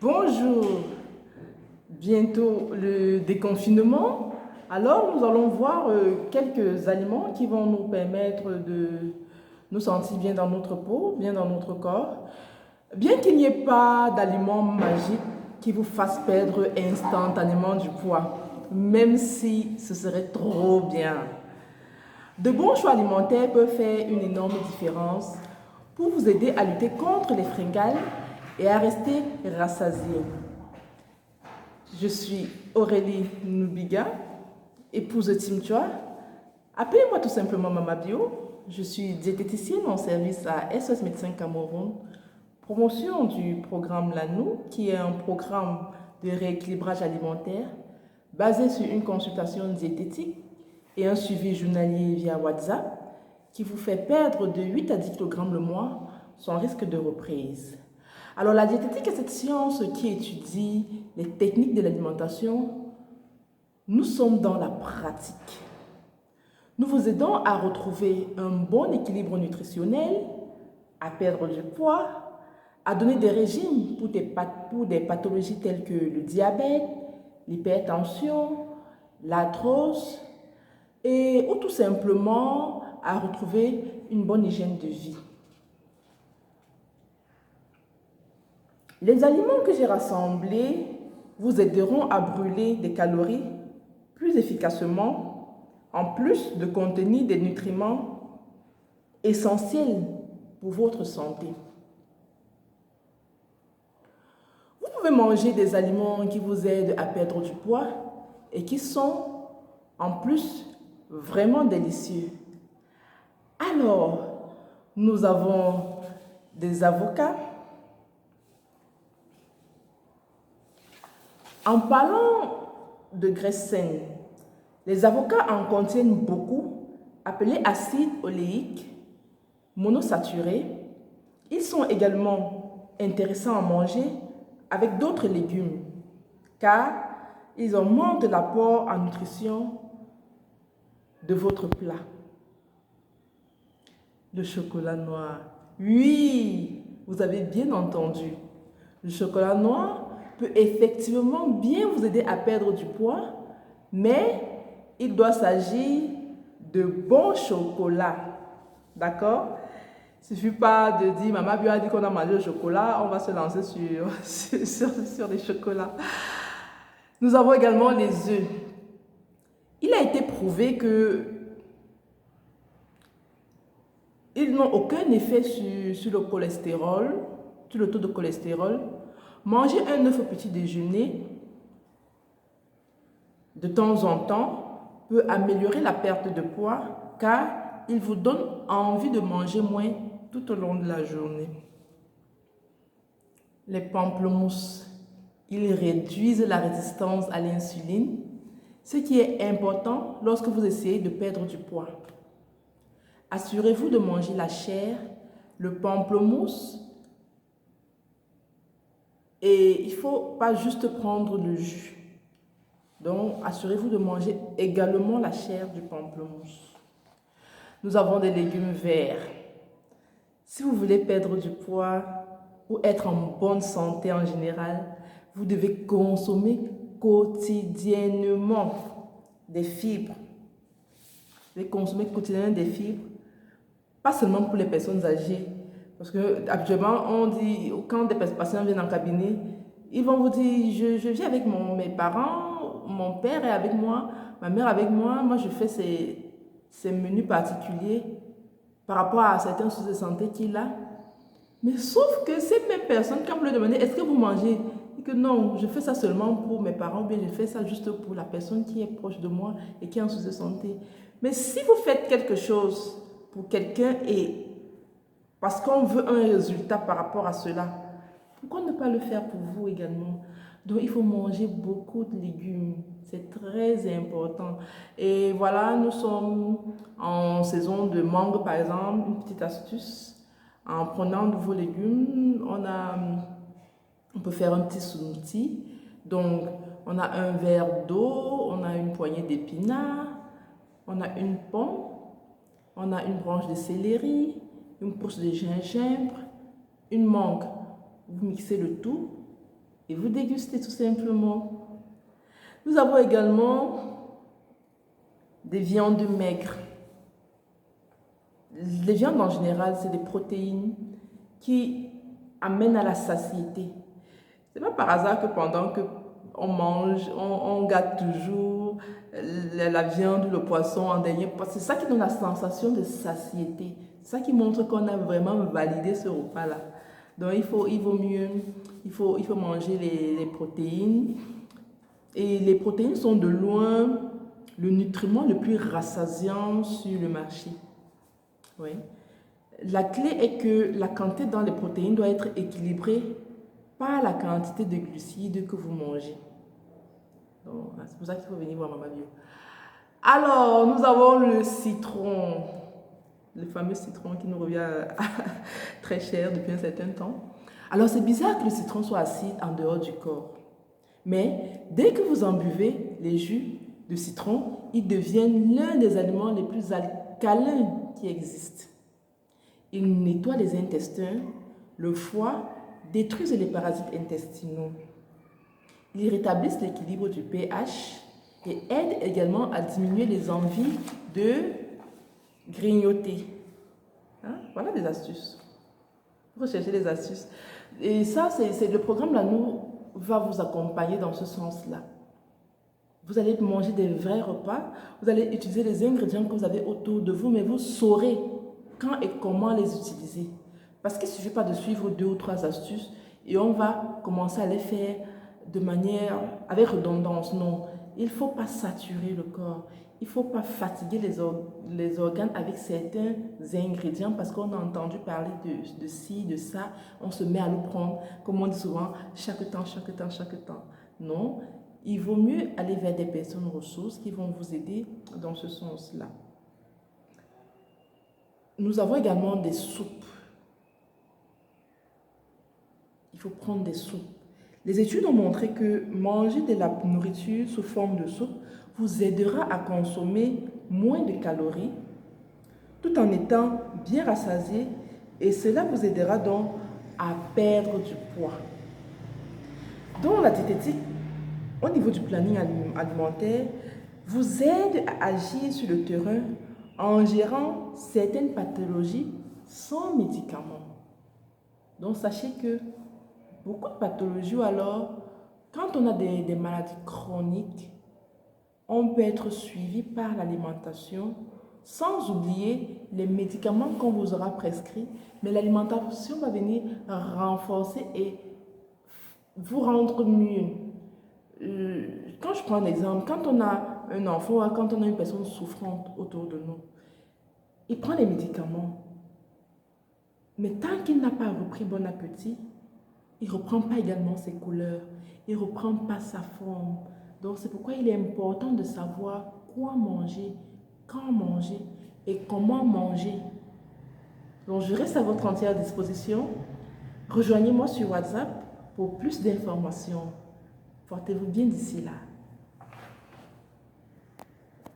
Bonjour, bientôt le déconfinement. Alors nous allons voir quelques aliments qui vont nous permettre de nous sentir bien dans notre peau, bien dans notre corps. Bien qu'il n'y ait pas d'aliments magiques qui vous fassent perdre instantanément du poids, même si ce serait trop bien. De bons choix alimentaires peuvent faire une énorme différence pour vous aider à lutter contre les fringales et à rester rassasié. Je suis Aurélie Nubiga, épouse de Tim Chua. Appelez-moi tout simplement Mama Bio. Je suis diététicienne en service à SOS Médecins Cameroun. Promotion du programme LANOU, qui est un programme de rééquilibrage alimentaire basé sur une consultation diététique et un suivi journalier via WhatsApp qui vous fait perdre de 8 à 10 kg le mois sans risque de reprise. Alors la diététique est cette science qui étudie les techniques de l'alimentation. Nous sommes dans la pratique. Nous vous aidons à retrouver un bon équilibre nutritionnel, à perdre du poids, à donner des régimes pour des pathologies telles que le diabète, l'hypertension, l'arthrose, ou tout simplement à retrouver une bonne hygiène de vie. Les aliments que j'ai rassemblés vous aideront à brûler des calories plus efficacement, en plus de contenir des nutriments essentiels pour votre santé. Vous pouvez manger des aliments qui vous aident à perdre du poids et qui sont en plus vraiment délicieux. Alors, nous avons des avocats. En parlant de graisses saines, les avocats en contiennent beaucoup, appelés acides oléiques monosaturés. Ils sont également intéressants à manger avec d'autres légumes, car ils augmentent l'apport en nutrition de votre plat. Le chocolat noir. Oui, vous avez bien entendu. Le chocolat noir peut effectivement bien vous aider à perdre du poids, mais il doit s'agir de bon chocolat. D'accord? Il ne suffit pas de dire, Maman Bio a dit qu'on a mangé le chocolat, on va se lancer sur les chocolats. Nous avons également les œufs. Il a été prouvé que ils n'ont aucun effet sur le cholestérol, sur le taux de cholestérol. Manger un œuf au petit déjeuner de temps en temps peut améliorer la perte de poids car il vous donne envie de manger moins tout au long de la journée. Les pamplemousses, ils réduisent la résistance à l'insuline, ce qui est important lorsque vous essayez de perdre du poids. Assurez-vous de manger la chair, le pamplemousse, et il ne faut pas juste prendre le jus. Donc, assurez-vous de manger également la chair du pamplemousse. Nous avons des légumes verts. Si vous voulez perdre du poids ou être en bonne santé en général, vous devez consommer quotidiennement des fibres. Vous devez consommer quotidiennement des fibres, pas seulement pour les personnes âgées. Parce que actuellement, on dit, quand des patients viennent en cabinet, ils vont vous dire, je viens avec mes parents, mon père est avec moi, ma mère avec moi, moi je fais ces menus particuliers par rapport à certains soucis de santé qu'il a. Mais sauf que ces mêmes personnes, quand vous leur demandez, est-ce que vous mangez? Et que non, je fais ça seulement pour mes parents, ou bien je fais ça juste pour la personne qui est proche de moi et qui est en souci de santé. Mais si vous faites quelque chose pour quelqu'un et parce qu'on veut un résultat par rapport à cela, pourquoi ne pas le faire pour vous également? Donc, il faut manger beaucoup de légumes. C'est très important. Et voilà, nous sommes en saison de mangue, par exemple. Une petite astuce. En prenant de vos légumes, on peut faire un petit smoothie. Donc, on a un verre d'eau, on a une poignée d'épinards, on a une pomme, on a une branche de céleri, une pousse de gingembre, une mangue. Vous mixez le tout et vous dégustez tout simplement. Nous avons également des viandes maigres. Les viandes en général, c'est des protéines qui amènent à la satiété. C'est pas par hasard que pendant que on mange, on gâte toujours la viande ou le poisson en dernier. C'est ça qui donne la sensation de satiété. C'est ça qui montre qu'on a vraiment validé ce repas-là. Donc il vaut mieux, il faut manger les protéines. Et les protéines sont de loin le nutriment le plus rassasiant sur le marché. Oui. La clé est que la quantité dans les protéines doit être équilibrée par la quantité de glucides que vous mangez. C'est pour ça qu'il faut venir voir Mama Bio. Alors, nous avons le citron, le fameux citron qui nous revient très cher depuis un certain temps. Alors, c'est bizarre que le citron soit acide en dehors du corps. Mais dès que vous en buvez les jus de citron, ils deviennent l'un des aliments les plus alcalins qui existent. Ils nettoient les intestins, le foie, détruisent les parasites intestinaux. Ils rétablissent l'équilibre du pH et aident également à diminuer les envies de grignoter. Voilà des astuces. Recherchez les astuces. Et ça, c'est le programme là, nous va vous accompagner dans ce sens-là. Vous allez manger des vrais repas, vous allez utiliser les ingrédients que vous avez autour de vous, mais vous saurez quand et comment les utiliser. Parce qu'il ne suffit pas de suivre 2 ou 3 astuces et on va commencer à les faire de manière avec redondance. Non, il ne faut pas saturer le corps. Il ne faut pas fatiguer les organes avec certains ingrédients parce qu'on a entendu parler de ci, de ça. On se met à le prendre, comme on dit souvent, chaque temps. Non, il vaut mieux aller vers des personnes ressources qui vont vous aider dans ce sens-là. Nous avons également des soupes. Il faut prendre des soupes. Les études ont montré que manger de la nourriture sous forme de soupe vous aidera à consommer moins de calories tout en étant bien rassasié et cela vous aidera donc à perdre du poids. Donc la diététique, au niveau du planning alimentaire, vous aide à agir sur le terrain en gérant certaines pathologies sans médicaments. Donc sachez que beaucoup de pathologies, ou alors quand on a des maladies chroniques, on peut être suivi par l'alimentation, sans oublier les médicaments qu'on vous aura prescrits, mais l'alimentation va venir renforcer et vous rendre mieux. Quand je prends un exemple, quand on a un enfant, quand on a une personne souffrante autour de nous, il prend les médicaments, mais tant qu'il n'a pas repris bon appétit, il ne reprend pas également ses couleurs, il ne reprend pas sa forme. Donc c'est pourquoi il est important de savoir quoi manger, quand manger et comment manger. Donc je reste à votre entière disposition. Rejoignez-moi sur WhatsApp pour plus d'informations. Portez-vous bien d'ici là.